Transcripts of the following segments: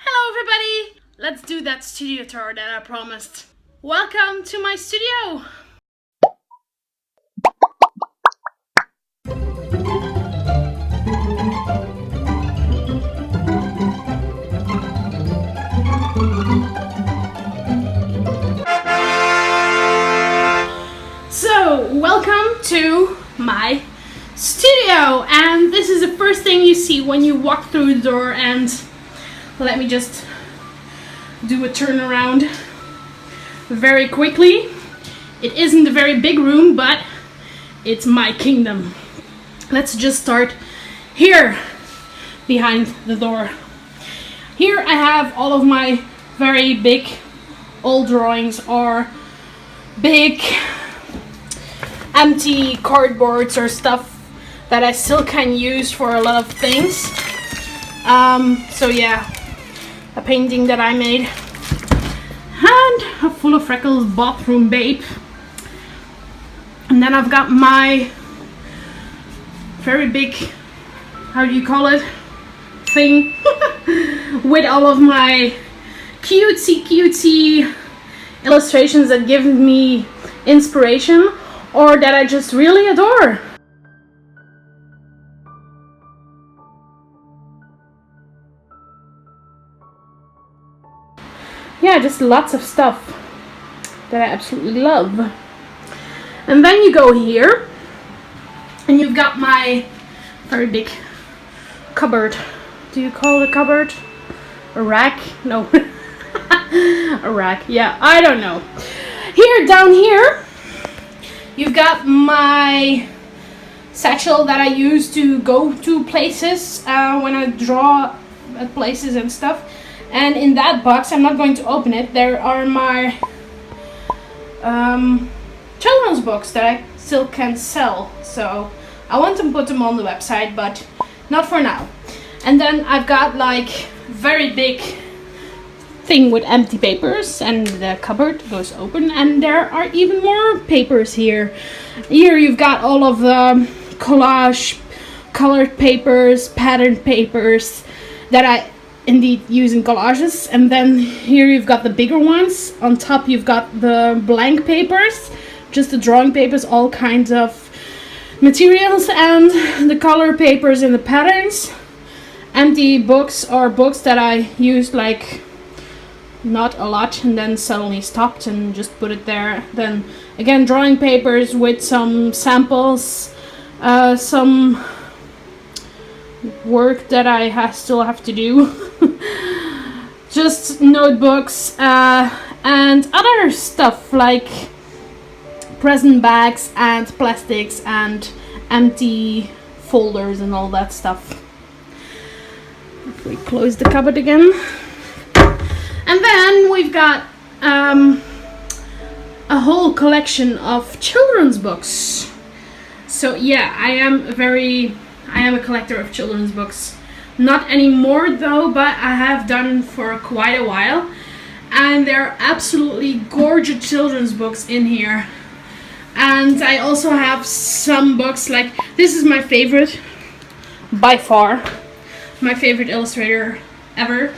Hello everybody! Let's do that studio tour that I promised. Welcome to my studio! So, welcome to my studio, and this is the first thing you see when you walk through the door. And let me just do a turnaround very quickly. It isn't a very big room, but it's my kingdom. Let's just start here behind the door. Here I have all of my very big old drawings or big empty cardboards or stuff that I still can use for a lot of things. So yeah, a painting that I made, and a full of Freckles bathroom babe. And then I've got my very big, how do you call it, thing with all of my cutesy illustrations that give me inspiration or that I just really adore. Yeah, just lots of stuff that I absolutely love. And then you go here and you've got my very big cupboard. Do you call it a cupboard? A rack? No. A rack, yeah, I don't know. Here, down here, you've got my satchel that I use to go to places when I draw at places and stuff. And in that box, I'm not going to open it, there are my children's books that I still can sell. So I want to put them on the website, but not for now. And then I've got like very big thing with empty papers, and the cupboard goes open, and there are even more papers here. Here you've got all of the collage colored papers, patterned papers that I indeed use in collages. And then here you've got the bigger ones. On top you've got the blank papers, just the drawing papers, all kinds of materials, and the color papers and the patterns. Empty books or books that I used like not a lot and then suddenly stopped and just put it there. Then again, drawing papers with some samples, some work that I still have to do. Just notebooks and other stuff like present bags and plastics and empty folders and all that stuff. If we close the cupboard again. And then we've got a whole collection of children's books. So yeah, I am a collector of children's books. Not anymore though, but I have done for quite a while. And there are absolutely gorgeous children's books in here. And I also have some books, like this is my favorite, by far, my favorite illustrator ever.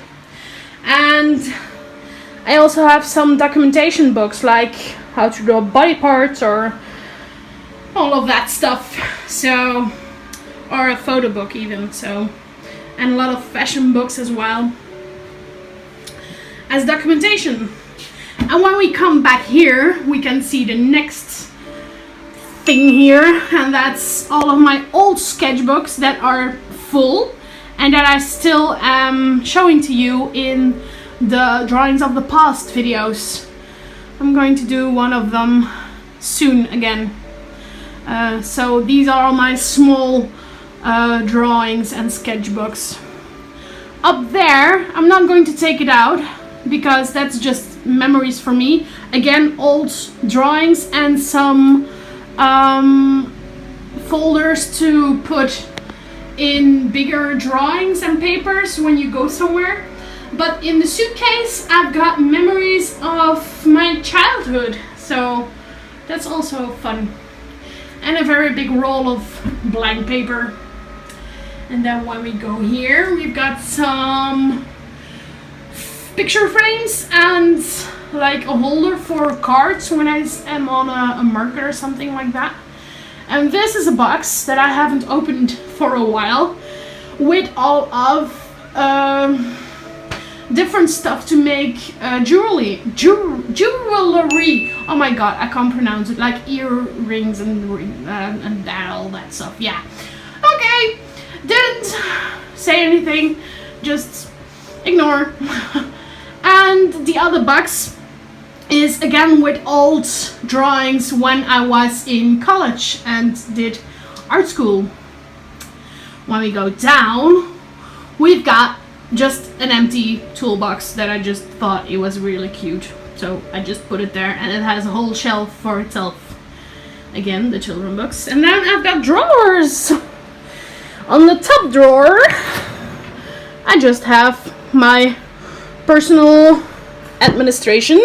And I also have some documentation books, like how to draw body parts or all of that stuff. So, or a photo book even, so, and a lot of fashion books as well as documentation. And when we come back here, we can see the next thing here, and that's all of my old sketchbooks that are full and that I still am showing to you in the drawings of the past videos. I'm going to do one of them soon again. So these are all my small drawings and sketchbooks. Up there, I'm not going to take it out because that's just memories for me. Again, old drawings and some folders to put in bigger drawings and papers when you go somewhere. But in the suitcase I've got memories of my childhood, so that's also fun. And a very big roll of blank paper. And then when we go here, we've got some picture frames and like a holder for cards when I am on a market or something like that. And this is a box that I haven't opened for a while with all of different stuff to make jewelry. Oh my god, I can't pronounce it. Like earrings and all that stuff. Yeah. Okay. Didn't say anything. Just ignore. And the other box is again with old drawings when I was in college and did art school. When we go down, we've got just an empty toolbox that I just thought it was really cute. So I just put it there, and it has a whole shelf for itself. Again, the children books. And then I've got drawers. On the top drawer, I just have my personal administration.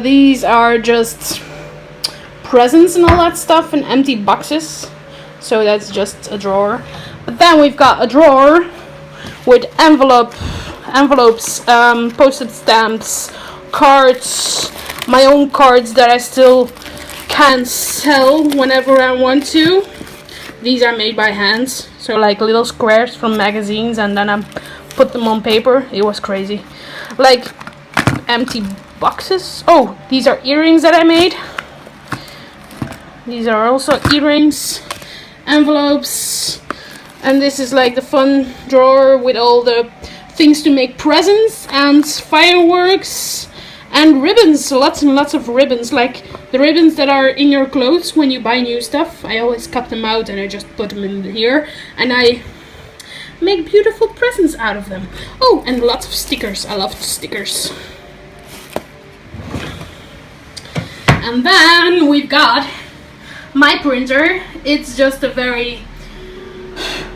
These are just presents and all that stuff and empty boxes. So that's just a drawer. But then we've got a drawer with envelopes, postage stamps, cards, my own cards that I still can sell whenever I want to. These are made by hand, so like little squares from magazines, and then I put them on paper. It was crazy. Like empty boxes. Oh, these are earrings that I made. These are also earrings, envelopes. And this is like the fun drawer with all the things to make presents and fireworks and ribbons. Lots and lots of ribbons, like the ribbons that are in your clothes when you buy new stuff. I always cut them out and I just put them in here and I make beautiful presents out of them. Oh, and lots of stickers. I love stickers. And then we've got my printer. It's just a very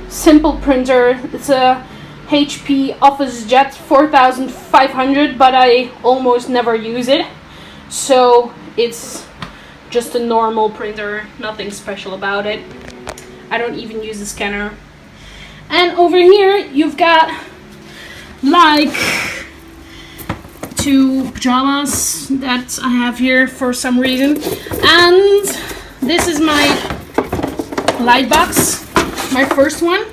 simple printer. It's a HP OfficeJet 4500, but I almost never use it, so it's just a normal printer, nothing special about it. I don't even use the scanner. And over here you've got like 2 pajamas that I have here for some reason, and this is my light box. My first one.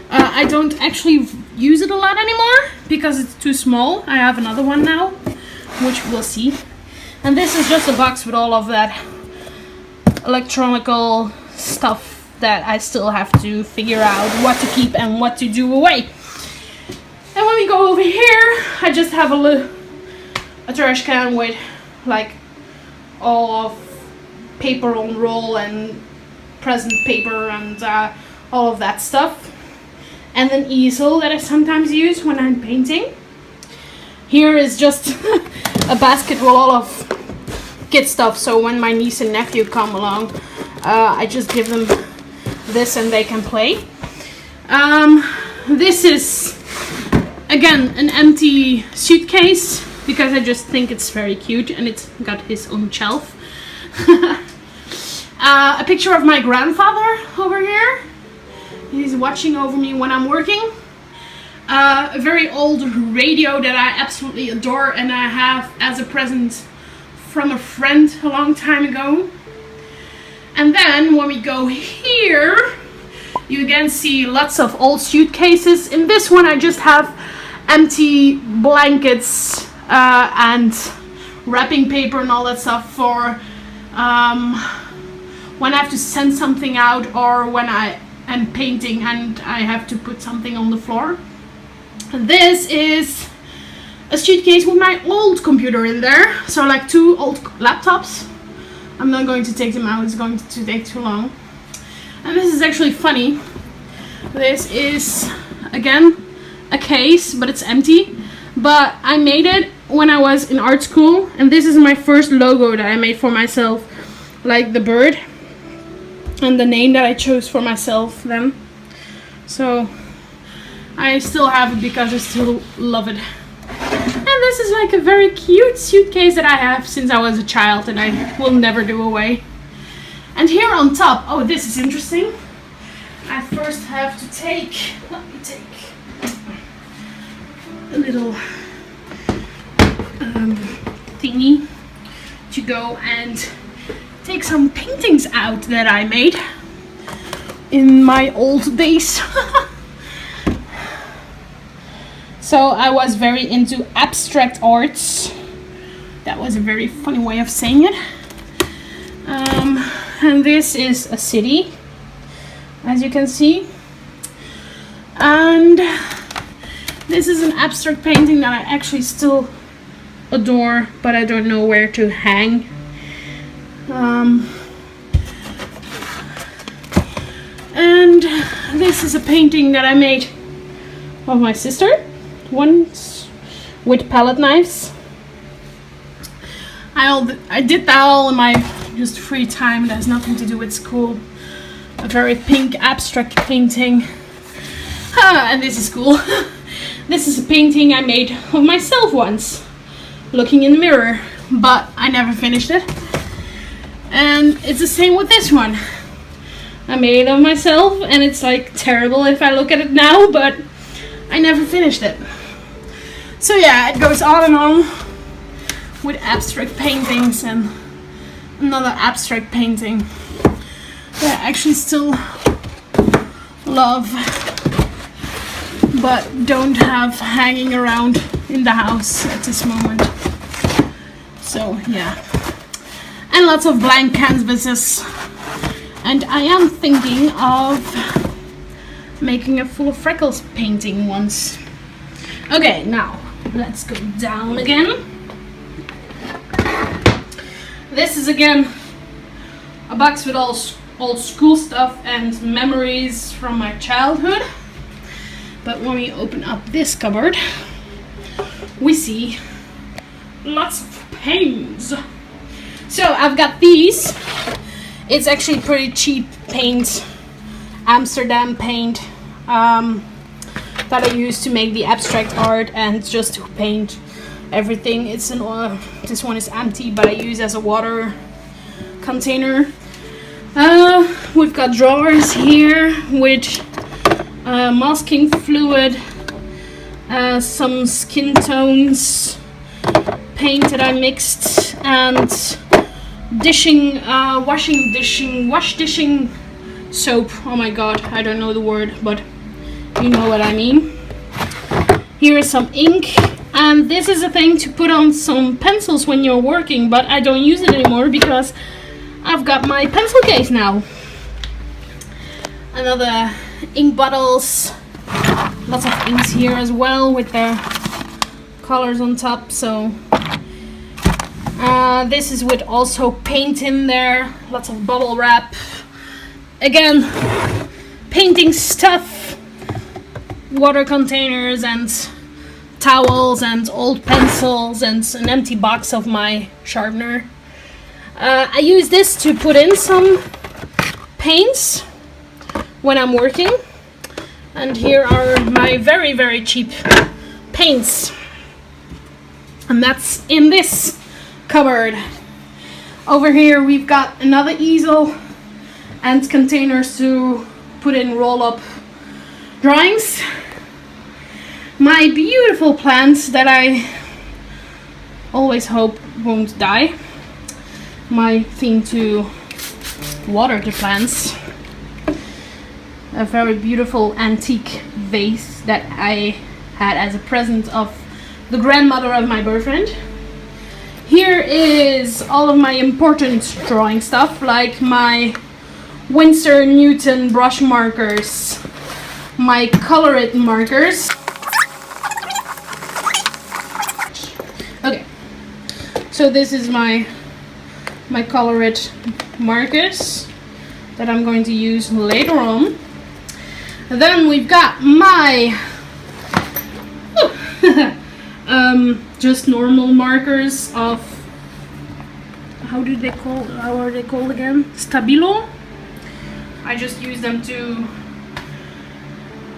I don't actually use it a lot anymore because it's too small. I have another one now, which we'll see. And this is just a box with all of that electronical stuff that I still have to figure out what to keep and what to do away. And when we go over here, I just have a trash can with like all of paper on roll and present paper and all of that stuff, and an easel that I sometimes use when I'm painting. Here is just a basket with all of kid stuff, so when my niece and nephew come along, I just give them this and they can play. This is again an empty suitcase because I just think it's very cute and it's got his own shelf. A picture of my grandfather over here. He's watching over me when I'm working. A very old radio that I absolutely adore and I have as a present from a friend a long time ago. And then when we go here, you again see lots of old suitcases. In this one I just have empty blankets and wrapping paper and all that stuff for when I have to send something out or when I am painting and I have to put something on the floor. This is a suitcase with my old computer in there, so like 2 old laptops. I'm not going to take them out, it's going to take too long. And this is actually funny. This is again a case, but it's empty. But I made it when I was in art school, and this is my first logo that I made for myself, like the bird and the name that I chose for myself then. So I still have it because I still love it. And this is like a very cute suitcase that I have since I was a child and I will never do away. And here on top, oh, this is interesting. I first have to take, let me take a little thingy to go and take some paintings out that I made in my old days. So I was very into abstract arts. That was a very funny way of saying it. And this is a city, as you can see. And this is an abstract painting that I actually still adore, but I don't know where to hang. And this is a painting that I made of my sister once with palette knives. I did that all in my just free time. It has nothing to do with school. A very pink abstract painting. And this is cool. This is a painting I made of myself once, looking in the mirror, but I never finished it. And it's the same with this one. I made it of myself, and it's like terrible if I look at it now, but I never finished it. So yeah, it goes on and on with abstract paintings and another abstract painting that I actually still love, but don't have hanging around in the house at this moment. So yeah, and lots of blank canvases, and I am thinking of making a full of Freckles painting once. Okay, now let's go down again. This is again a box with all old school stuff and memories from my childhood. But when we open up this cupboard, we see lots of paints. So I've got these. It's actually pretty cheap paint, Amsterdam paint, that I use to make the abstract art and just to paint everything. It's an oil. This one is empty, but I use as a water container. We've got drawers here with masking fluid, some skin tones, paint that I mixed, and wash dishing soap. Oh my god, I don't know the word, but you know what I mean. Here is some ink, and this is a thing to put on some pencils when you're working, but I don't use it anymore because I've got my pencil case now. Another ink bottles, lots of inks here as well with their colors on top. So this is with also paint in there, lots of bubble wrap. Again, painting stuff, water containers and towels and old pencils and an empty box of my sharpener. I use this to put in some paints when I'm working. And here are my very, very cheap paints. And that's in this cupboard. Over here we've got another easel and containers to put in roll-up drawings. My beautiful plants that I always hope won't die. My thing to water the plants. A very beautiful antique vase that I had as a present of the grandmother of my boyfriend. Here is all of my important drawing stuff, like my Winsor Newton brush markers, my Color It markers. Okay, so this is my Color It markers that I'm going to use later on. And then we've got my just normal markers of how are they called again? Stabilo. I just use them to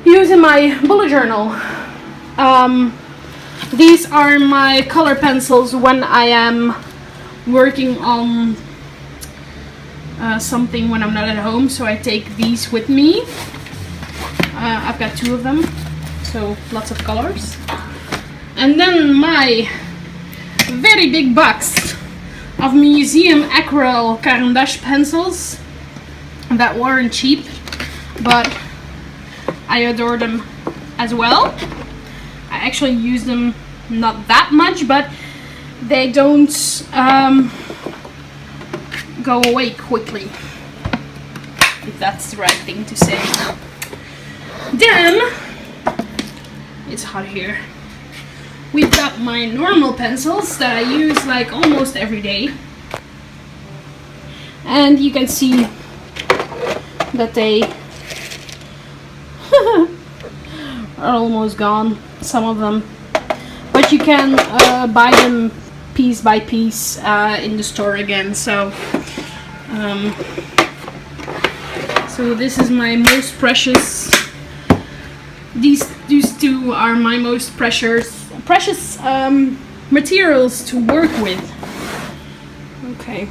use in my bullet journal. These are my color pencils when I am working on something when I'm not at home, so I take these with me. I've got 2 of them, so lots of colors. And then my very big box of museum aquarelle carandash pencils that weren't cheap, but I adore them as well. I actually use them not that much, but they don't go away quickly, if that's the right thing to say. Then, it's hot here. We've got my normal pencils that I use like almost every day. And you can see that they are almost gone, some of them. But you can buy them piece by piece in the store again. So this is my most precious. These two are my most precious materials to work with. Okay,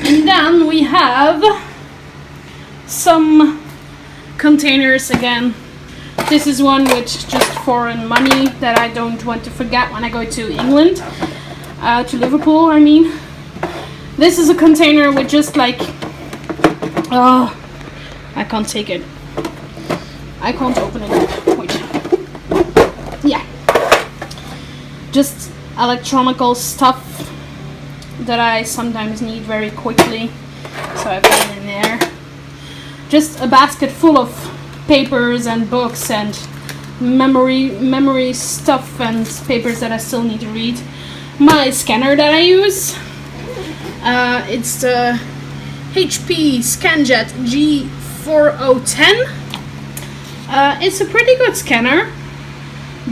and then we have some containers again. This is one with just foreign money that I don't want to forget when I go to England, to Liverpool, I mean. This is a container with just like, I can't take it. I can't open it up. Wait. Yeah. Just electronical stuff that I sometimes need very quickly. So I put it in there. Just a basket full of papers and books and memory stuff and papers that I still need to read. My scanner that I use, it's the HP Scanjet G4010. It's a pretty good scanner,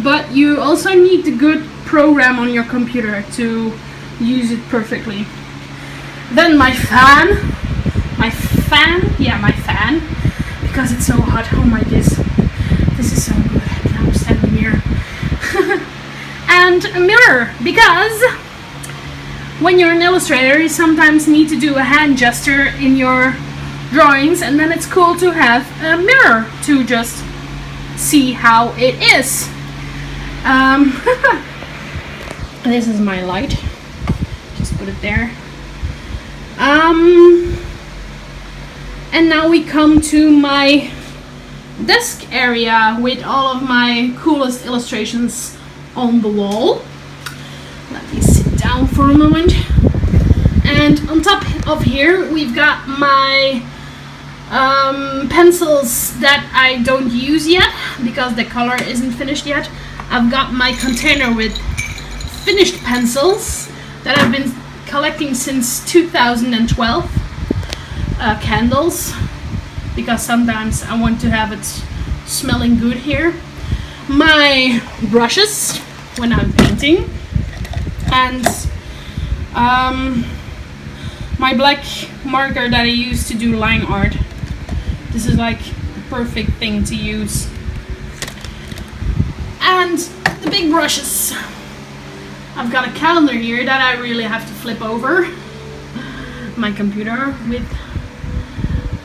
but you also need the good program on your computer to use it perfectly. Then my fan, because it's so hot. Oh my goodness, this is so good. Now I'm standing here. And a mirror, because when you're an illustrator, you sometimes need to do a hand gesture in your drawings, and then it's cool to have a mirror to just see how it is. This is my light. Just put it there. And now we come to my desk area with all of my coolest illustrations on the wall. Let me sit down for a moment. And on top of here we've got my pencils that I don't use yet because the color isn't finished yet. I've got my container with finished pencils that I've been collecting since 2012. Candles, because sometimes I want to have it smelling good here. My brushes when I'm painting, and my black marker that I use to do line art. This is like the perfect thing to use. And the big brushes. I've got a calendar here that I really have to flip over my computer with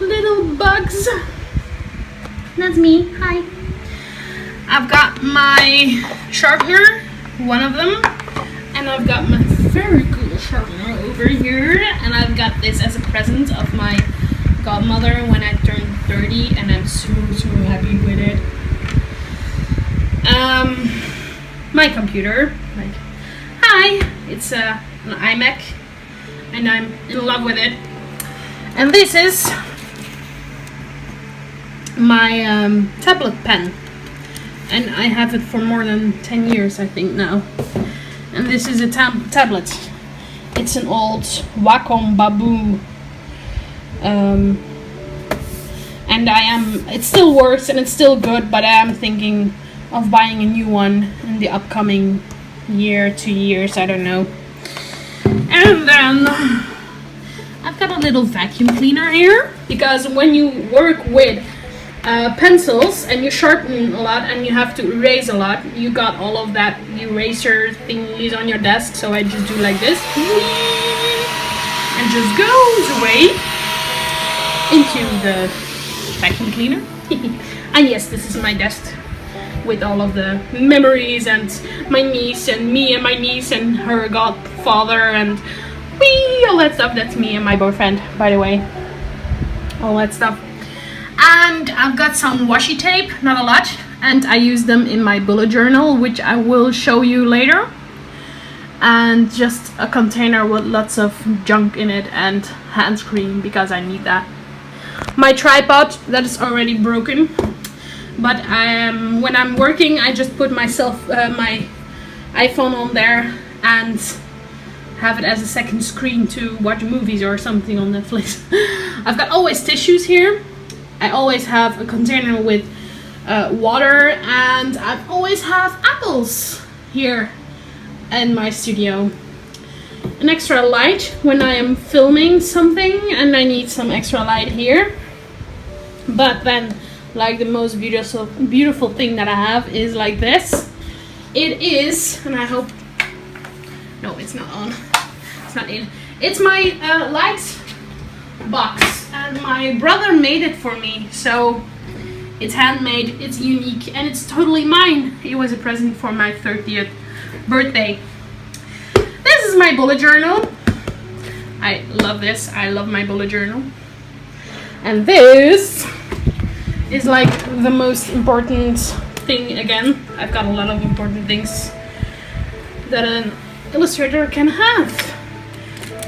little bugs. That's me. Hi. I've got my sharpener, one of them, and I've got my very cool sharpener over here, and I've got this as a present of my godmother when I turned 30, and I'm so happy with it. My computer, like, hi, it's an iMac, and I'm in love with it. And this is my tablet pen, and I have it for more than 10 years I think now. And this is a tablet. It's an old Wacom Babu, and it still works and it's still good, but I am thinking of buying a new one in the upcoming year, 2 years, I don't know. And then I've got a little vacuum cleaner here, because when you work with pencils and you sharpen a lot and you have to erase a lot, you got all of that eraser thingies on your desk. So I just do like this and just goes away into the vacuum cleaner. And yes, this is my desk with all of the memories and my niece and me and my niece and her godfather and all that stuff. That's me and my boyfriend, by the way. All that stuff. And I've got some washi tape, not a lot, and I use them in my bullet journal, which I will show you later. And just a container with lots of junk in it and hand cream because I need that. My tripod that is already broken, but when I'm working I just put my iPhone on there and have it as a second screen to watch movies or something on Netflix. I've got always tissues here. I always have a container with water, and I always have apples here in my studio. An extra light when I am filming something and I need some extra light here. But then, like, the most beautiful thing that I have is like this. It is, and I hope, no, it's not on, it's not in. It's my light box, and my brother made it for me, so it's handmade, it's unique, and it's totally mine. It was a present for my 30th birthday. This is my bullet journal. I love this. I love my bullet journal. And this is like the most important thing. Again, I've got a lot of important things that an illustrator can have.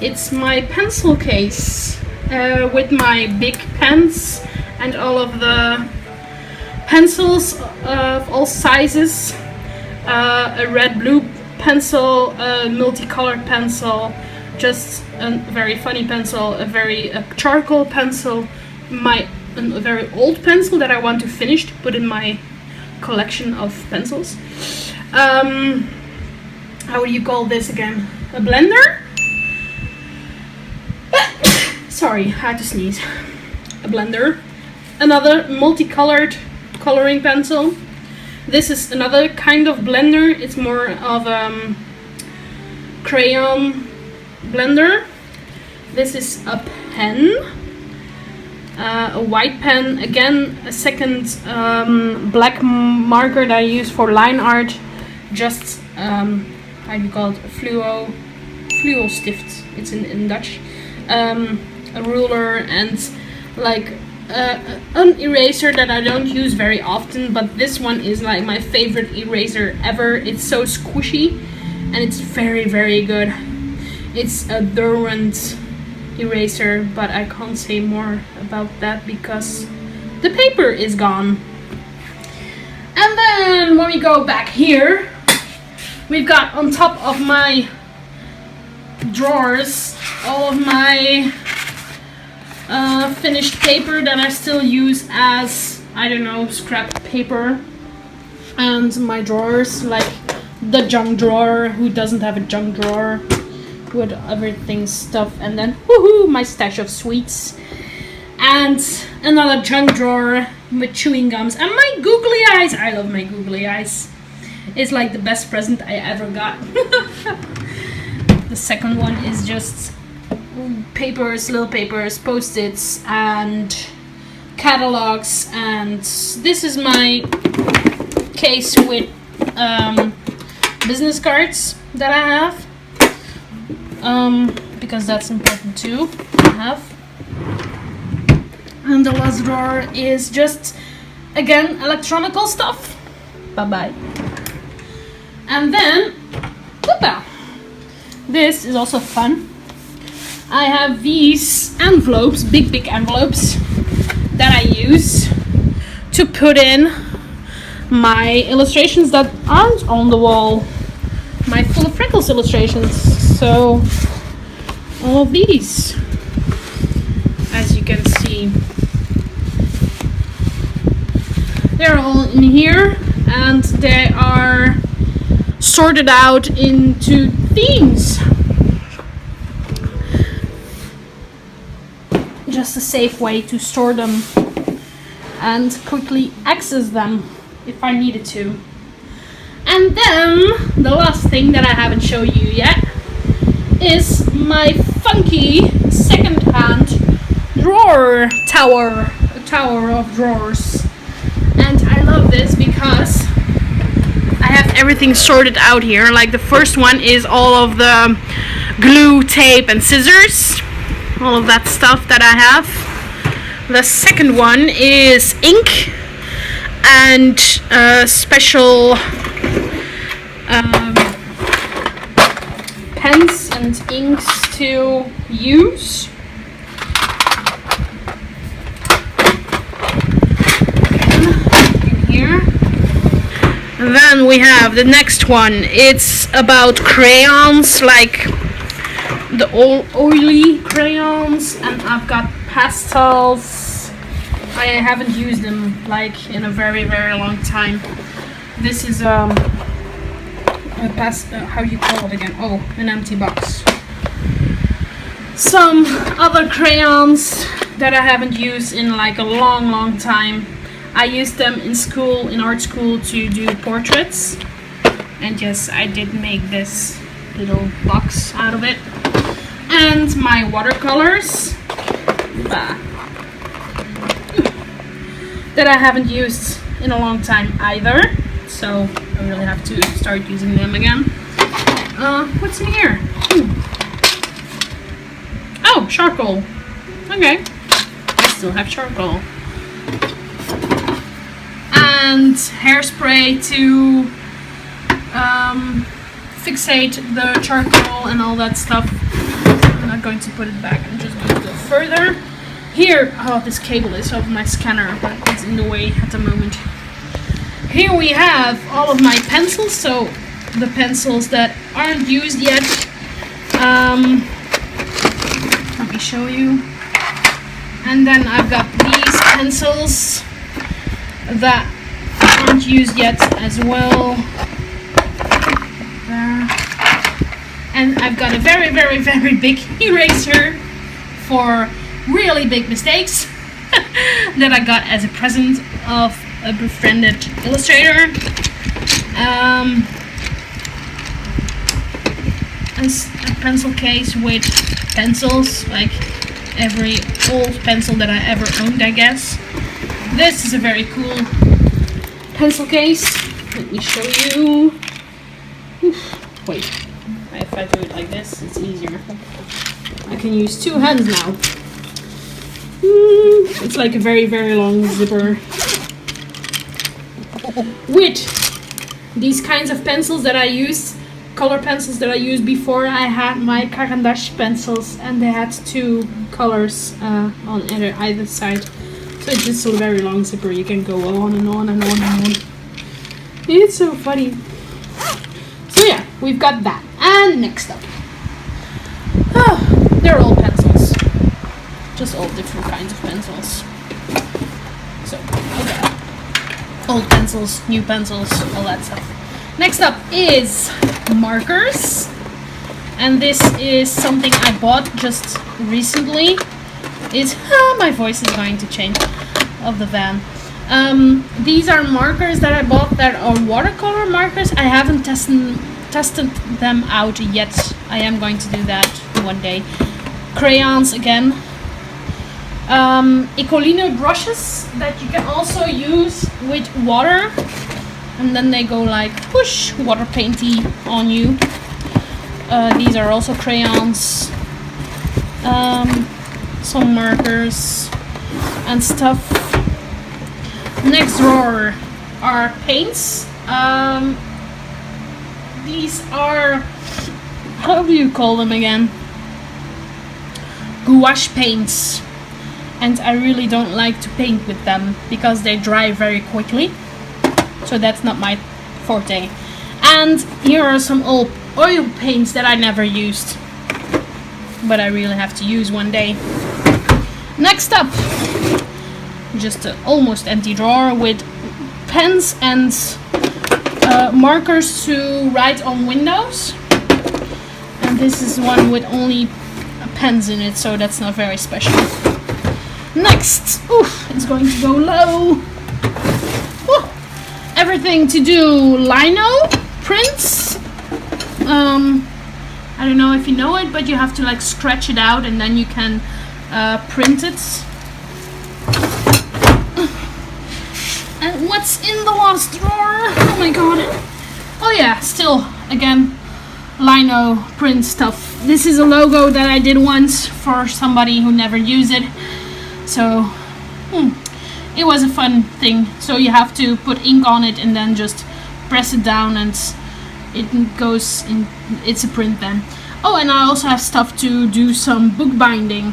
It's my pencil case with my big pens and all of the pencils of all sizes. A red blue pencil, a multicolored pencil, just a very funny pencil, a very charcoal pencil, a very old pencil that I want to finish to put in my collection of pencils. How do you call this again? A blender? Sorry, I had to sneeze. A blender. Another multicolored coloring pencil. This is another kind of blender. It's more of a crayon blender. This is a pen, a white pen. Again, a second black marker that I use for line art. Just how do you call it? A fluo stift. It's in Dutch. A ruler and like an eraser that I don't use very often, but this one is like my favorite eraser ever. It's so squishy and it's very, very good. It's a Derwent eraser, but I can't say more about that because the paper is gone. And then when we go back here, we've got on top of my drawers all of my finished paper that I still use as, I don't know, scrap paper. And my drawers, like the junk drawer, who doesn't have a junk drawer, with everything stuff, and then woohoo, my stash of sweets, and another junk drawer with chewing gums, and my googly eyes. I love my googly eyes. It's like the best present I ever got. The second one is just papers, little papers, post-its, and catalogs, and this is my case with business cards that I have, because that's important too to have. And the last drawer is just, again, electronical stuff. Bye bye. And then, whoopa, this is also fun. I have these envelopes, big envelopes, that I use to put in my illustrations that aren't on the wall. My full of Freckles illustrations. So, all of these, as you can see, they're all in here, and they are sorted out into themes. Just a safe way to store them and quickly access them if I needed to. And then the last thing that I haven't shown you yet is my funky second-hand drawer tower, a tower of drawers. And I love this because I have everything sorted out here. Like the first one is all of the glue, tape and scissors, all of that stuff that I have. The second one is ink and special pens and inks to use. Here. And then we have the next one. It's about crayons, like the oily crayons, and I've got pastels. I haven't used them like in a very long time. This is a how do you call it again? Oh, an empty box. Some other crayons that I haven't used in like a long time. I used them in school, in art school, to do portraits. And yes, I did make this little box out of it. And my watercolors that I haven't used in a long time either. So I really have to start using them again. What's in here? Oh, charcoal. Okay. I still have charcoal. And hairspray to fixate the charcoal and all that stuff. I'm not going to put it back, I'm just going to go further. Here, oh, this cable is of my scanner, but it's in the way at the moment. Here we have all of my pencils, so the pencils that aren't used yet. Let me show you. And then I've got these pencils that aren't used yet as well. There. And I've got a very big eraser for really big mistakes that I got as a present of a befriended illustrator. A pencil case with pencils, like every old pencil that I ever owned, I guess. This is a very cool pencil case. Let me show you. Oof. Wait, if I do it like this, it's easier. I can use two hands now. It's like a very long zipper. With these kinds of pencils that I used, color pencils that I used before, I had my Carandash pencils, and they had two colors on either side. So it's just a very long zipper. You can go on and on and on and on. It's so funny. So yeah, we've got that. And next up, they're all pencils. Just all different kinds of pencils. So, okay. Old pencils, new pencils, all that stuff. Next up is markers. And this is something I bought just recently. My voice is going to change of the van. These are markers that I bought that are watercolor markers. I haven't tested them out yet. I am going to do that one day. Crayons again. Ecolino brushes that you can also use with water, and then they go like whoosh, water painty on you. These are also crayons, some markers and stuff. Next drawer are paints. These are, how do you call them again? Gouache paints. And I really don't like to paint with them because they dry very quickly. So that's not my forte. And here are some old oil paints that I never used, but I really have to use one day. Next up, just an almost empty drawer with pens and markers to write on windows. And this is one with only pens in it, so that's not very special. Next, it's going to go low. Everything to do lino prints. I don't know if you know it, but you have to like scratch it out and then you can print it. And what's in the last drawer? Oh my god. still, again, lino print stuff. This is a logo that I did once for somebody who never used it. So it was a fun thing. So you have to put ink on it and then just press it down and it goes in. It's a print then. Oh, and I also have stuff to do some bookbinding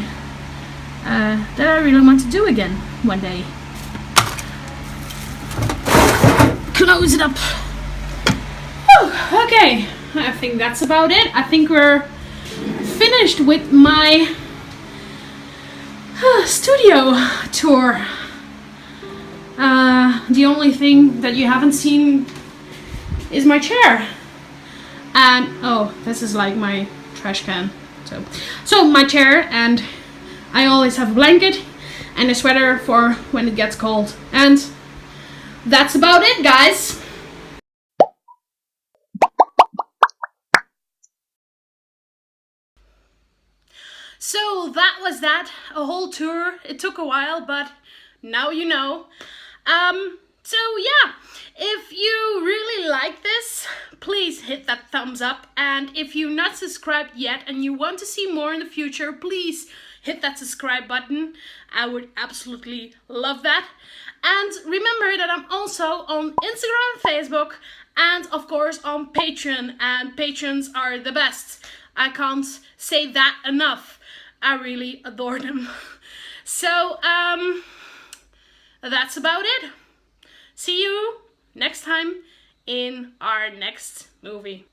that I really want to do again one day. Close it up. Whew, okay, I think that's about it. I think we're finished with my studio tour. The only thing that you haven't seen is my chair. And oh, this is like my trash can. So my chair, and I always have a blanket and a sweater for when it gets cold. And that's about it, guys. So that was that, a whole tour. It took a while, but now you know. So yeah, if you really like this, please hit that thumbs up. And if you're not subscribed yet and you want to see more in the future, please hit that subscribe button. I would absolutely love that. And remember that I'm also on Instagram and Facebook, and of course on Patreon, and patrons are the best. I can't say that enough. I really adore them. So, that's about it. See you next time in our next movie.